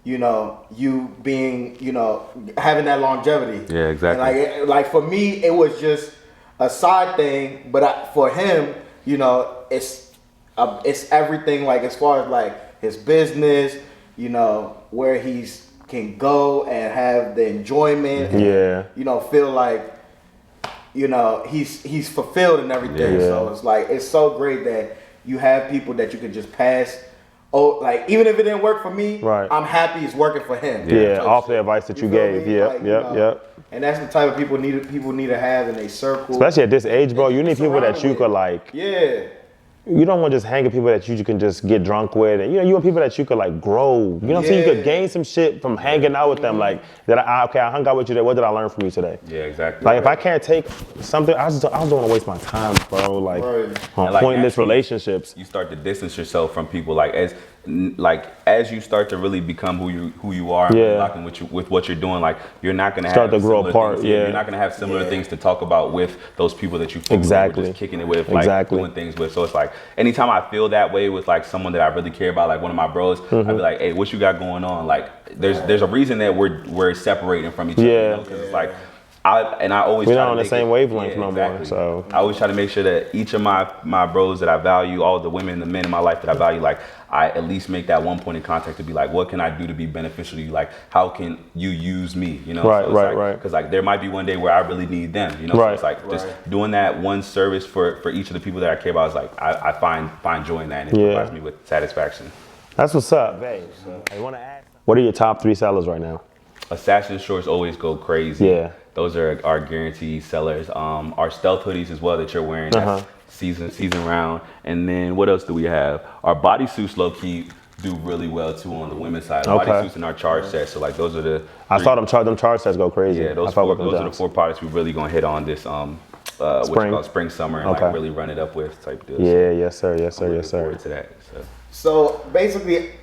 you know, you being, you know, having that longevity. Yeah, exactly. And like for me, it was just a side thing, but for him, you know, it's everything. Like as far as like his business, you know, where he's can go and have the enjoyment. And, you know, feel like, you know, he's fulfilled and everything. So it's like, it's so great that you have people that you can just pass. Oh, like even if it didn't work for me, I'm happy it's working for him. Off the advice that you gave. And that's the type of people need to have in a circle. Especially at this age, bro. You need people that you could like. You don't want to just hang with people that you can just get drunk with, and you know, you want people that you could like grow. You know what I'm saying? You could gain some shit from hanging out with them. Like that. I hung out with you today. What did I learn from you today? Yeah, exactly. Like if I can't take something, I don't want to waste my time, bro. Like on pointless relationships. You start to distance yourself from people. Like as you start to really become who you are, and locking with what you're doing. Like you're not gonna start to grow apart. You're not gonna have similar things to talk about with those people that you were just kicking it with, like doing things with. So it's like anytime I feel that way with like someone that I really care about, like one of my bros, I'd be like, hey, what you got going on? Like there's a reason that we're separating from each other. You know? 'Cause it's like I always we're try not to on the same wavelength no more. So I always try to make sure that each of my bros that I value, all the women and the men in my life that I value, like I at least make that one point of contact to be like, what can I do to be beneficial to you? Like, how can you use me? You know, right. Because like there might be one day where I really need them. You know, so it's like just doing that one service for each of the people that I care about is like I find joy in that, and it provides me with satisfaction. That's what's up. Veii, I want to ask, what are your top 3 sellers right now? Assassin shorts always go crazy. Those are our guaranteed sellers. Our stealth hoodies as well that you're wearing, that's season round. And then what else do we have? Our bodysuits low key do really well too on the women's side. Bodysuits and our charge sets. So like those are the I saw them charge sets go crazy. Yeah, those are the 4 products we really gonna hit on this what you call spring summer and like really run it up with type deal. Yes sir. To that. So basically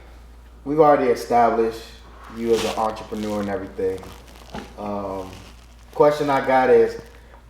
we've already established you as an entrepreneur and everything. Question I got is,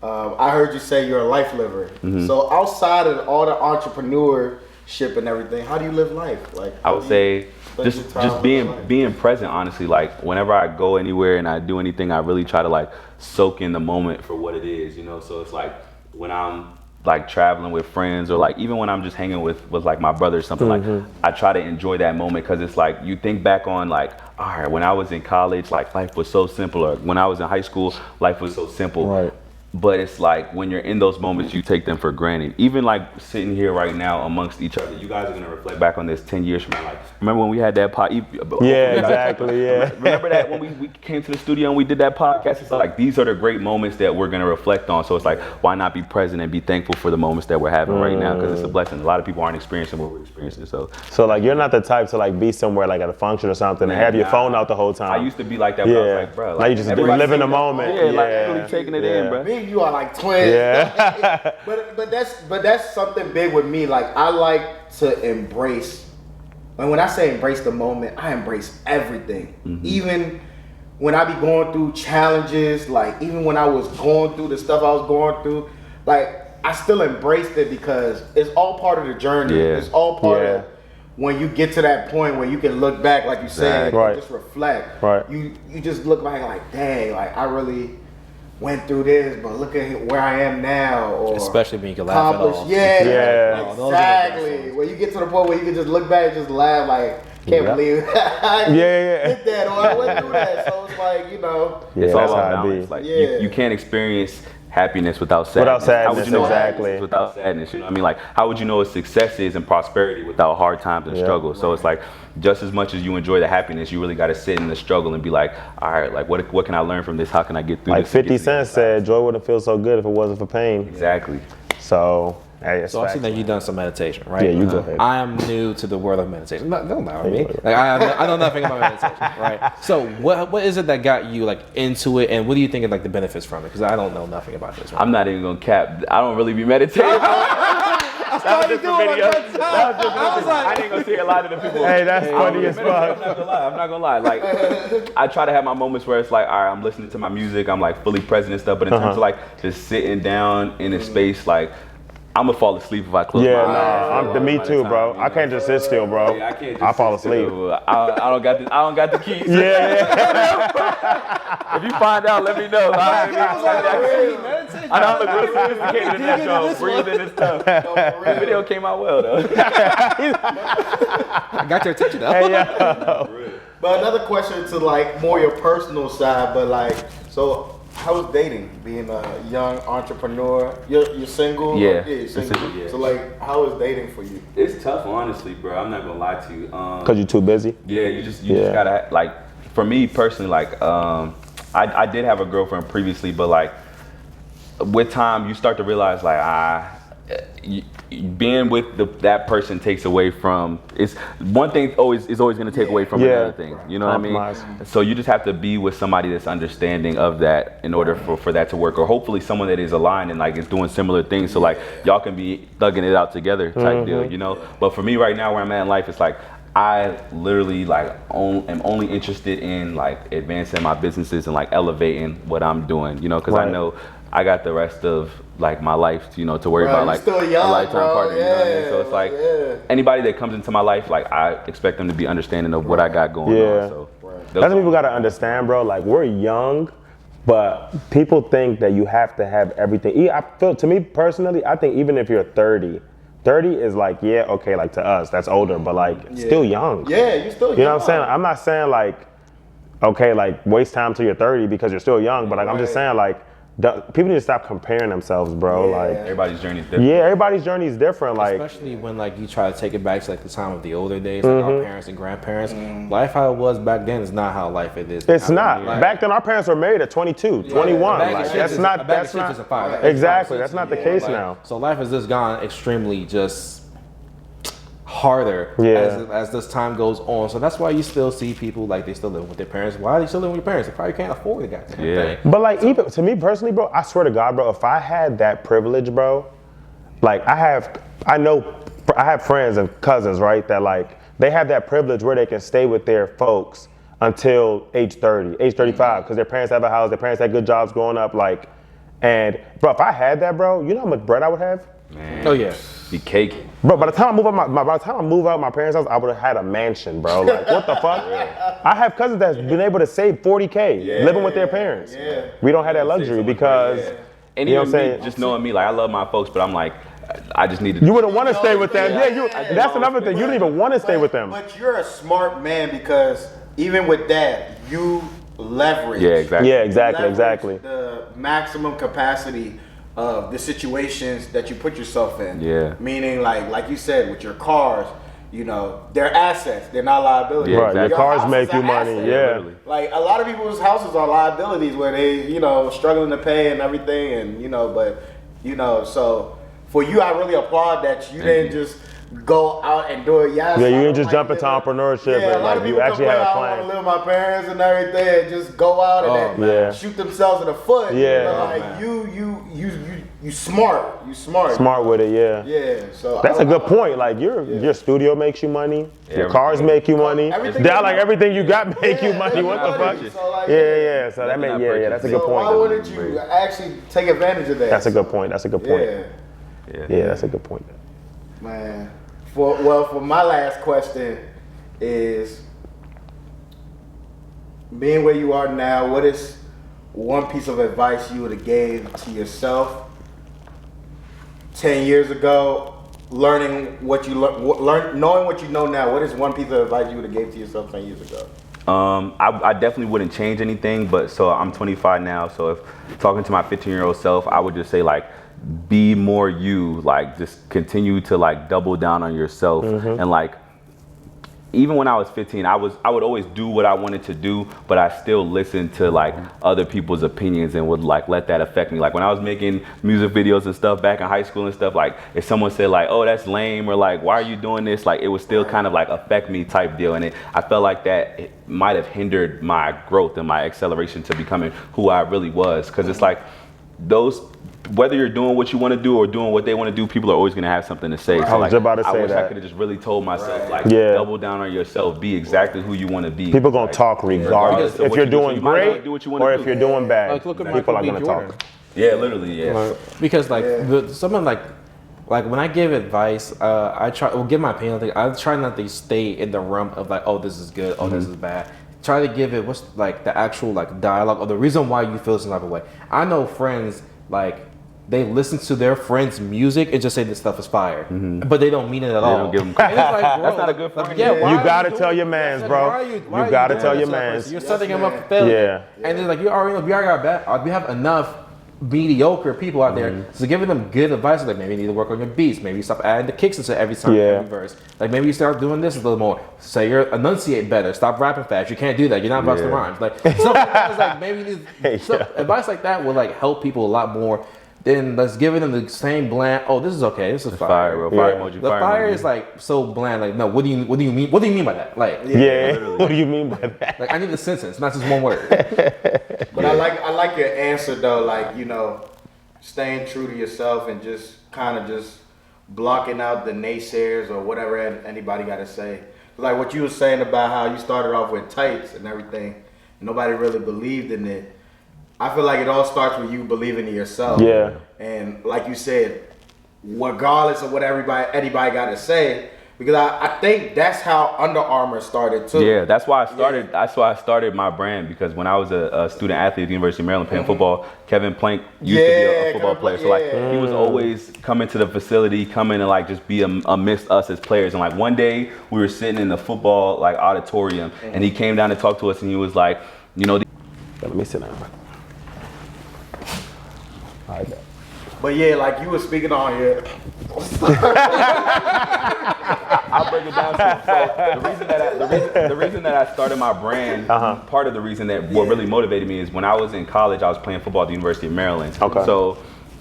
I heard you say you're a life liver. So outside of all the entrepreneurship and everything, how do you live life? Like I would say just being present, honestly. Like whenever I go anywhere and I do anything, I really try to like soak in the moment for what it is, you know? So it's like when I'm like traveling with friends, or like even when I'm just hanging with like my brother or something, like I try to enjoy that moment, because it's like you think back on like, all right, when I was in college, like life was so simple, or when I was in high school, life was so simple. But it's like when you're in those moments, you take them for granted. Even like sitting here right now amongst each other, you guys are gonna reflect back on this 10 years from now. Like, remember when we had that Remember that when we came to the studio and we did that podcast? It's like these are the great moments that we're gonna reflect on. So it's like, why not be present and be thankful for the moments that we're having right now? Because it's a blessing. A lot of people aren't experiencing what we're experiencing. So like you're not the type to like be somewhere like at a function or something and have your phone out the whole time. I used to be like that, but I was like, bro, like you just live in the moment. Like really taking it in, bro. You are like twins. but that's something big with me. Like I like to embrace, and when I say embrace the moment, I embrace everything. Even when I be going through challenges, like even when I was going through the stuff I was going through, like I still embraced it because it's all part of the journey. It's all part of when you get to that point where you can look back, like you said, and just reflect. You just look back like, dang, like I really went through this, but look at where I am now. Or especially when you can laugh at all. Exactly. When you get to the point where you can just look back and just laugh, like, can't believe I did that, or I went through that. So it's like, you know, it's all about balance. Like you can't experience happiness without sadness. How would you know happiness without sadness? You know what I mean? Like, how would you know what success is and prosperity without hard times and struggle? So it's like, just as much as you enjoy the happiness, you really got to sit in the struggle and be like, all right, like what can I learn from this? How can I get through this? Like 50 Cent said, joy wouldn't feel so good if it wasn't for pain. Exactly. So Hey, it's So I've seen facts, that you've done some meditation, right? Yeah, you go ahead. I am new to the world of meditation. Don't lie with me. Like, I know nothing about meditation, right? So what is it that got you like into it, and what do you think of like the benefits from it? Because I don't know nothing about this. Right? I'm not even gonna cap. I don't really be meditating. That was just a video. I didn't go see a lot of the people. Hey, that's funny as I'm fuck. not gonna lie. Like, I try to have my moments where it's like, all right, I'm listening to my music, I'm like fully present and stuff. But in terms of like just sitting down in a space, like I'm gonna fall asleep if I close my eyes. Me too, bro. I can't just sit still, bro. Yeah, I can't just I fall sit asleep. still. I don't got the keys. Yeah. If you find out, let me know. I know I look real sophisticated in that show. Breathing and stuff. The video came out well though. I got your attention though. Hey, yo. But another question to like more your personal side, but like, so how's dating? Being a young entrepreneur, you're single. Yeah, you're single. single, yeah. So like, how is dating for you? It's tough, honestly, bro. I'm not gonna lie to you. Cause you're too busy. Yeah, you just gotta like. For me personally, like, I did have a girlfriend previously, but like, with time, you start to realize like, being with that person takes away from. It's one thing is always going to take away from another thing. You know what I mean? So you just have to be with somebody that's understanding of that in order for that to work, or hopefully someone that is aligned and like is doing similar things. So like y'all can be thugging it out together type deal, you know. But for me right now, where I'm at in life, it's like I literally like am only interested in like advancing my businesses and like elevating what I'm doing, you know, because I know I got the rest of like my life, you know, to worry about like still young, a lifetime partner. Yeah, you know what I mean? So it's like anybody that comes into my life, like I expect them to be understanding of what I got going on. So that's what people gotta understand, bro. Like we're young, but people think that you have to have everything. I feel, to me personally, I think even if you're 30 is like, yeah, okay, like to us, that's older, but like still young. Yeah, you're still young. You know what I'm saying? I'm not saying like, okay, like waste time till you're 30 because you're still young, but like I'm just saying like, people need to stop comparing themselves, bro. Like everybody's journey is different. Yeah, everybody's journey is different. Like especially when like you try to take it back to like the time of the older days, like our parents and grandparents. Life how it was back then is not how life it is. It's not. Back then, our parents were married at 22, 21. Like that's not. Exactly. That's not the case now. So life has just gone extremely just harder as this time goes on. So that's why you still see people like they still live with their parents. Why are they still living with their parents? They probably can't afford the goddamn thing. But like even to me personally, bro, I swear to God, bro, if I had that privilege, bro, like I have friends and cousins, right, that like they have that privilege where they can stay with their folks until age 30, age 35, because their parents have a house, their parents had good jobs growing up, like, and bro, if I had that, bro, you know how much bread I would have? Man. Oh yeah. Be caking. Bro, by the time I move out my parents' house, I would have had a mansion, bro. Like, what the fuck? I have cousins that's been able to save 40K living with their parents. We don't have that luxury because, and you know what I'm me, saying? Just knowing me, like I love my folks, but I'm like, I just need to. You wouldn't want to stay with them. That's another thing. You don't even want to stay with them. But you're a smart man because even with that, you leverage. Yeah, exactly. Yeah, exactly. The maximum capacity of the situations that you put yourself in. Yeah. Meaning, like you said, with your cars, you know, they're assets. They're not liabilities. Yeah, Right, exactly. your cars house make is you an money. asset. Yeah. Like a lot of people's houses are liabilities where they, you know, struggling to pay and everything, and you know, but you know, so for you, I really applaud that you didn't just go out and do it. Yeah, you didn't just jump into entrepreneurship, Yeah, a but lot of like you people actually have a complain, I plan. want to live with my parents and everything, and just go out and then shoot themselves in the foot. Yeah. You know, like you smart. You smart. Smart with it, yeah. Yeah. So That's a good point. Like your studio makes you money, your cars make you money. Everything you got make you money. What the fuck? So like, Yeah. So that makes that's a good so point. why wouldn't you actually take advantage of that? That's a good point. That's a good point. Yeah. That's a good point. Man. For my last question is, being where you are now, what is one piece of advice you would have gave to yourself 10 years ago, knowing what you know now? What is one piece of advice you would have gave to yourself 10 years ago? I definitely wouldn't change anything, but so I'm 25 now, so if talking to my 15-year-old self, I would just say like, be more you, like just continue to like double down on yourself and like even when I was 15, I would always do what I wanted to do, but I still listened to like other people's opinions and would like let that affect me. Like when I was making music videos and stuff back in high school and stuff, like if someone said like, oh, that's lame, or like, why are you doing this? Like it would still kind of like affect me type deal. And I felt like that it might have hindered my growth and my acceleration to becoming who I really was. Cause it's like whether you're doing what you want to do or doing what they want to do, people are always going to have something to say. Right. So I was like, just about to I say wish that. I could have just really told myself, like, Yeah. double down on yourself, be exactly who you want to be. People gonna talk regardless. of If what you're you do. So doing you might as well great do what you wanna or do. if you're doing bad, Like look at people are Michael gonna B. Jordan. talk. Yeah, literally, yeah. Because like someone like when I give advice, I give my opinion. I try not to stay in the realm of like, oh, this is good, oh, this is bad. Try to give it what's like the actual like dialogue or the reason why you feel some type of way. I know friends like they listen to their friends' music and just say this stuff is fire, but they don't mean it at all. don't give 'em And it's like, bro, That's not a good friend. Yeah, why You are gotta doing tell this? your mans, Like, bro. why are You doing gotta that tell to your that person? mans. You're setting them up for failure. Yeah. And then like we already got we have enough mediocre people out there, so giving them good advice, like maybe you need to work on your beats, maybe you stop adding the kicks into every song, every verse, like maybe you start doing this a little more, say you enunciate better, stop rapping fast, you can't do that, you're not busting rhymes, like stuff like that is like maybe you need advice like that will like help people a lot more than let's giving them the same bland, oh, this is okay, this is fire, bro. Fire emoji. the fire is like so bland, like no, what do you mean by that, like What do you mean by that? like I need a sentence, not just one word. But I like your answer though, like, you know, staying true to yourself and just kind of just blocking out the naysayers or whatever anybody got to say. Like what you were saying about how you started off with tights and everything, and nobody really believed in it. I feel like it all starts with you believing in yourself. Yeah. And like you said, regardless of what anybody got to say, because I think that's how Under Armour started too. Yeah, that's why I started. That's why I started my brand, because when I was a student athlete at the University of Maryland playing football, Kevin Plank used to be a football player. So like he was always coming to the facility, coming and like just be amidst us as players. And like one day we were sitting in the football like auditorium, and he came down to talk to us, and he was like, you know. Let me sit down. All right. But yeah, like you were speaking on here. I'll break it down to so the reason that I started my brand, part of the reason that what really motivated me is when I was in college, I was playing football at the University of Maryland. Okay. So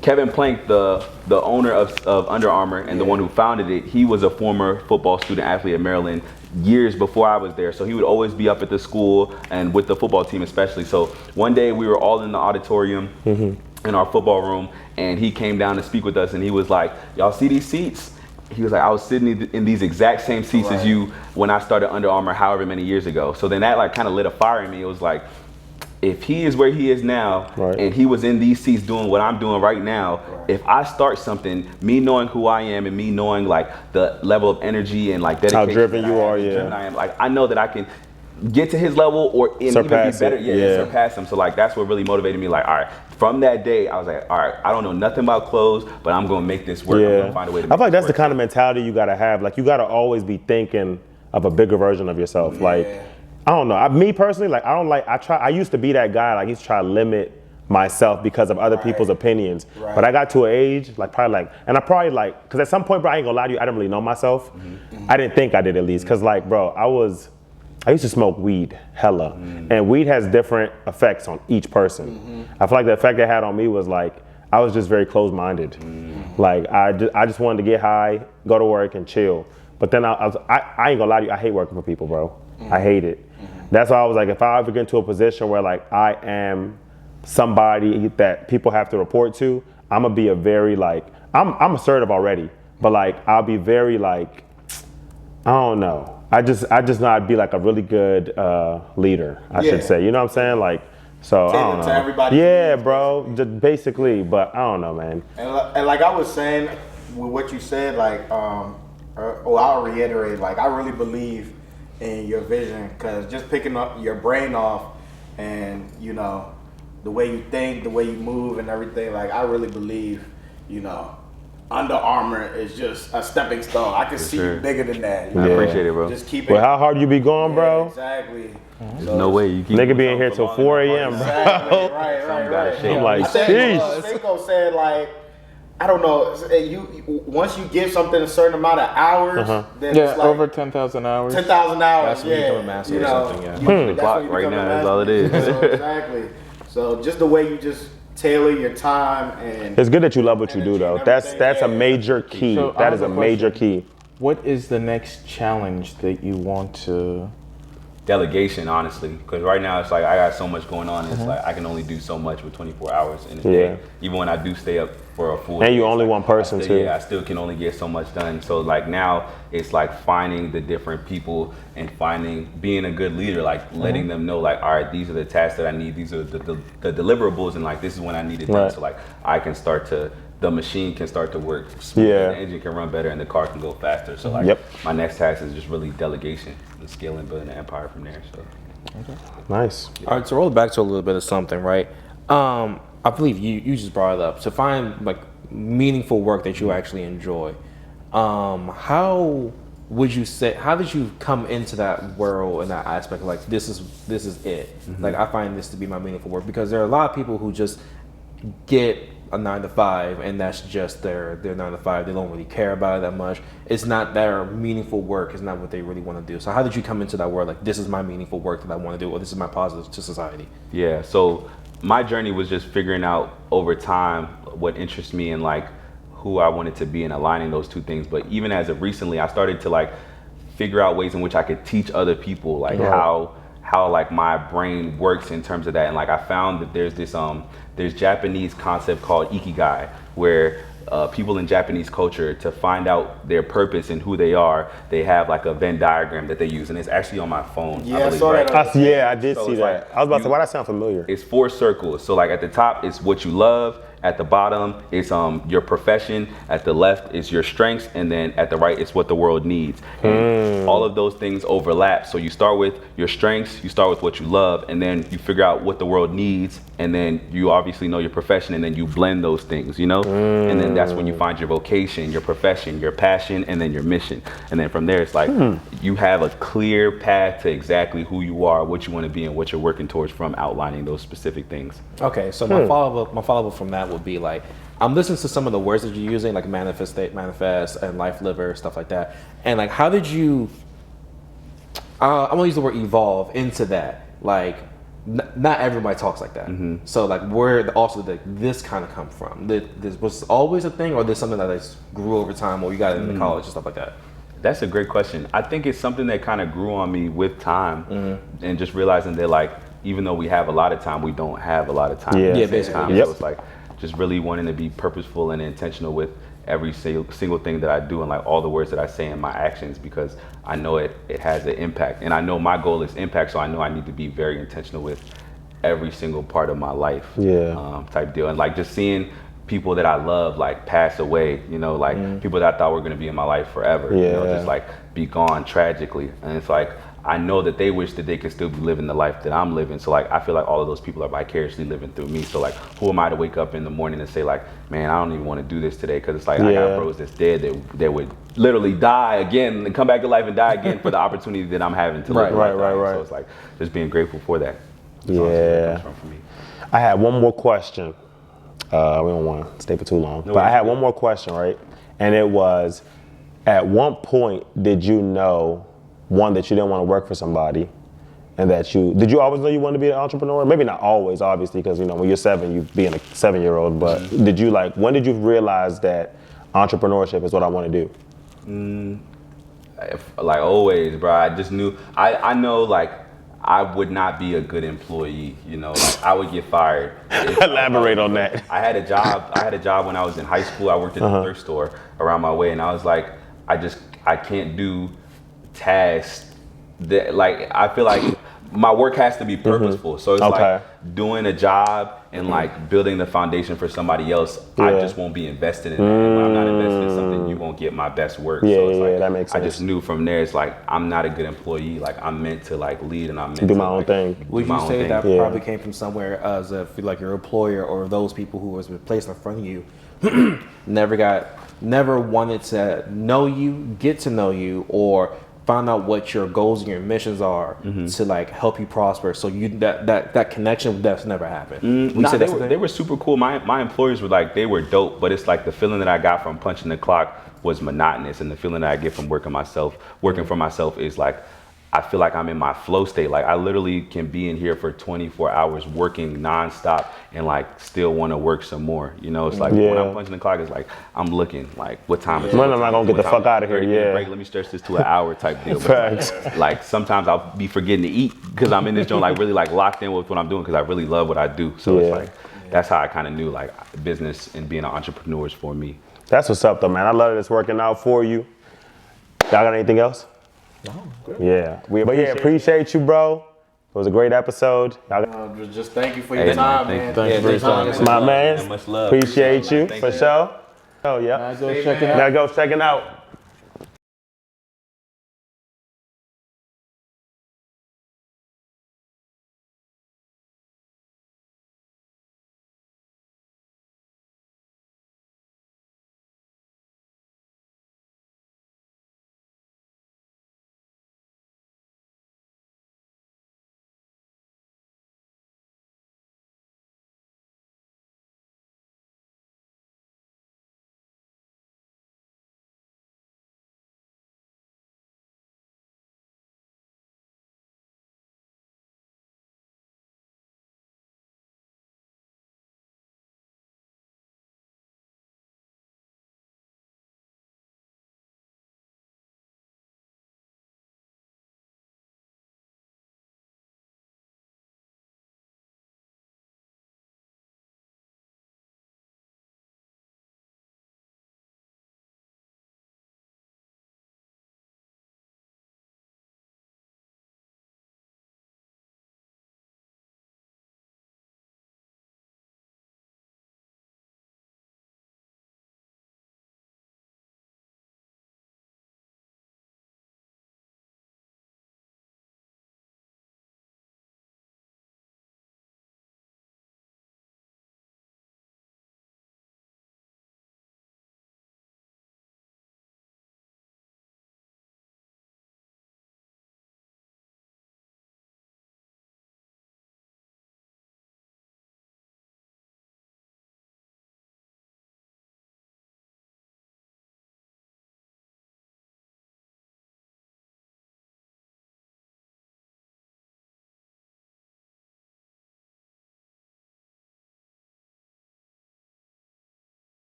Kevin Plank, the owner of Under Armour and the one who founded it, he was a former football student athlete at Maryland years before I was there. So he would always be up at the school and with the football team especially. So one day we were all in the auditorium in our football room, and he came down to speak with us, and he was like, y'all see these seats? He was like, I was sitting in these exact same seats as you when I started Under Armour however many years ago. So then that like kind of lit a fire in me. It was like, if he is where he is now, and he was in these seats doing what I'm doing right now, if I start something, me knowing who I am and me knowing like the level of energy and like dedication, how driven you are, driven I am, like I know that I can get to his level or even be better, surpass him. So like that's what really motivated me. Like, all right, from that day, I was like, all right, I don't know nothing about clothes, but I'm gonna make this work. I'm gonna find a way to make I feel like this that's the work. kind of mentality you gotta have. Like you gotta always be thinking of a bigger version of yourself. Like, I don't know. Me personally, like I used to be that guy. Like I used to try to limit myself because of other people's opinions. But I got to an age, like and I probably like, because at some point, bro, I ain't gonna lie to you, I didn't really know myself. I didn't think I did at least, because like, bro, I used to smoke weed, hella. And weed has different effects on each person. I feel like the effect it had on me was like, I was just very closed-minded. Like, I just wanted to get high, go to work, and chill. But then I ain't gonna lie to you, I hate working for people, bro. I hate it. That's why I was like, if I ever get into a position where like I am somebody that people have to report to, I'm gonna be a very like, I'm assertive already, but like, I'll be very like, I don't know. I just know I'd be like a really good leader, I should say. You know what I'm saying? Like, so I don't know. To everybody. Yeah, bro, just basically, but I don't know, man. And like I was saying with what you said, like, I'll reiterate, like I really believe in your vision, because just picking up your brain off and, you know, the way you think, the way you move and everything, like I really believe, you know, Under Armour is just a stepping stone. I can see you bigger than that. You I know? appreciate it, bro. Just keep it. Well, how hard you be going, bro? Exactly. There's no way you keep Nigga be in here till 4 a.m., bro. Exactly. Right. I'm like, I think sheesh. Cinco said like I don't know. You once you give something a certain amount of hours, then Yeah, it's like over 10,000 hours. 10,000 hours. That's when you yeah, become a master you or know, something, yeah. you- The that's clock when you right become a now, that's master. all it is. So, exactly. So just the way you just tailor your time and It's good that you love what you do, energy though. and That's everything, a yeah. major key. So, I That have is a a major question. key. What is the next challenge that you want to? Delegation, honestly, because right now it's like I got so much going on. It's like I can only do so much with 24 hours in a day. Even when I do stay up for a full And day, you it's only like, one person, I still, too. Yeah, I still can only get so much done. So like now it's like finding the different people and being a good leader, like letting them know like, all right, these are the tasks that I need. These are the deliverables, and like this is when I need it done. Right. So like I can the machine can start to work smoother, Yeah. the engine can run better, and the car can go faster. So like Yep. my next task is just really delegation and scaling, building an empire from there. So. Nice. All right, so roll it back to a little bit of something, right? I believe you just brought it up. To find like meaningful work that you actually enjoy, how would you say? How did you come into that world and that aspect? Of like this is it. Like I find this to be my meaningful work, because there are a lot of people who just get a 9 to 5 and that's just their 9 to 5. They don't really care about it that much. It's not their meaningful work. It's not what they really want to do. So how did you come into that world? Like, this is my meaningful work that I want to do, or this is my positive to society? Yeah, so my journey was just figuring out over time what interests me and like who I wanted to be and aligning those two things. But even as of recently, I started to like figure out ways in which I could teach other people like how like my brain works in terms of that. And like I found that there's this there's Japanese concept called ikigai, where people in Japanese culture, to find out their purpose and who they are, they have like a Venn diagram that they use, and it's actually on my phone. Yeah, I I believe, saw right? that. Yeah, I did So see it's that. like I was about to say, you- why that sound familiar? It's 4 circles. So like at the top it's what you love, at the bottom it's your profession, at the left is your strengths, and then at the right it's what the world needs. And all of those things overlap. So you start with your strengths, you start with what you love, and then you figure out what the world needs, and then you obviously know your profession, and then you blend those things, you know? And then that's when you find your vocation, your profession, your passion, and then your mission. And then from there it's like you have a clear path to exactly who you are, what you want to be, and what you're working towards from outlining those specific things. Okay, so my follow up from that would be like, I'm listening to some of the words that you're using, like manifest, and life liver, stuff like that. And like, how did you? I'm gonna use the word evolve into that. Like, not everybody talks like that. So like, where also did this kind of come from? This was always a thing, or this something that just grew over time, or you got it into college and stuff like that? That's a great question. I think it's something that kind of grew on me with time, and just realizing that like, even though we have a lot of time, we don't have a lot of time. Yeah. at the Yeah, same basically, time. yep. So it's like just really wanting to be purposeful and intentional with every single thing that I do, and like all the words that I say in my actions, because I know it has an impact, and I know my goal is impact. So I know I need to be very intentional with every single part of my life. Type deal. And like just seeing people that I love like pass away, you know, like people that I thought were going to be in my life forever, you know, just like be gone tragically. And it's like, I know that they wish that they could still be living the life that I'm living. So like, I feel like all of those people are vicariously living through me. So like, who am I to wake up in the morning and say like, man, I don't even want to do this today? Cause it's like, I got bros that's dead that would literally die again and come back to life and die again for the opportunity that I'm having to live. Right. So it's like, just being grateful for that. That's honestly where it comes from for me. I had one more question. We don't want to stay for too long, but I had one more question, right? And it was, at what point did you know, one, that you didn't want to work for somebody, and that did you always know you wanted to be an entrepreneur? Maybe not always, obviously, because you know when you're 7, you being a 7-year-old. But did you when did you realize that entrepreneurship is what I want to do? Like always, bro. I just knew. I know like I would not be a good employee. You know, like I would get fired. Elaborate on that. I had a job when I was in high school. I worked at a thrift store around my way, and I was like, I can't do tasks that like I feel like my work has to be purposeful. So it's like doing a job and like building the foundation for somebody else. I just won't be invested in that. And when I'm not invested in something, you won't get my best work. So it's like, that makes sense. I just knew from there, it's like I'm not a good employee. Like I'm meant to like lead, and I'm meant Do to my own like, thing. do Would my you own say thing. that probably came from somewhere as if like your employer or those people who was placed in front of you never wanted to know you, get to know you, or find out what your goals and your missions are to like help you prosper. So you that connection that's never happened. Nah, they were super cool. My employers were like, they were dope, but it's like the feeling that I got from punching the clock was monotonous, and the feeling that I get from working for myself is like, I feel like I'm in my flow state. Like I literally can be in here for 24 hours working nonstop and like still want to work some more. You know, it's like when I'm punching the clock, it's like I'm looking like what time is it? When am I gonna get the fuck out of here? Yeah. Break, let me stretch this to an hour type deal. Like sometimes I'll be forgetting to eat because I'm in this joint like really like locked in with what I'm doing because I really love what I do. So it's like that's how I kind of knew like business and being an entrepreneur is for me. That's what's up though, man. I love that it's working out for you. Y'all got anything else? No, good. Yeah, we appreciate you, bro. It was a great episode. Just thank you for your time, man. Thank you for your time. My man, Much love. appreciate you for sure. Oh yeah. Now go check it out. Now go check it out.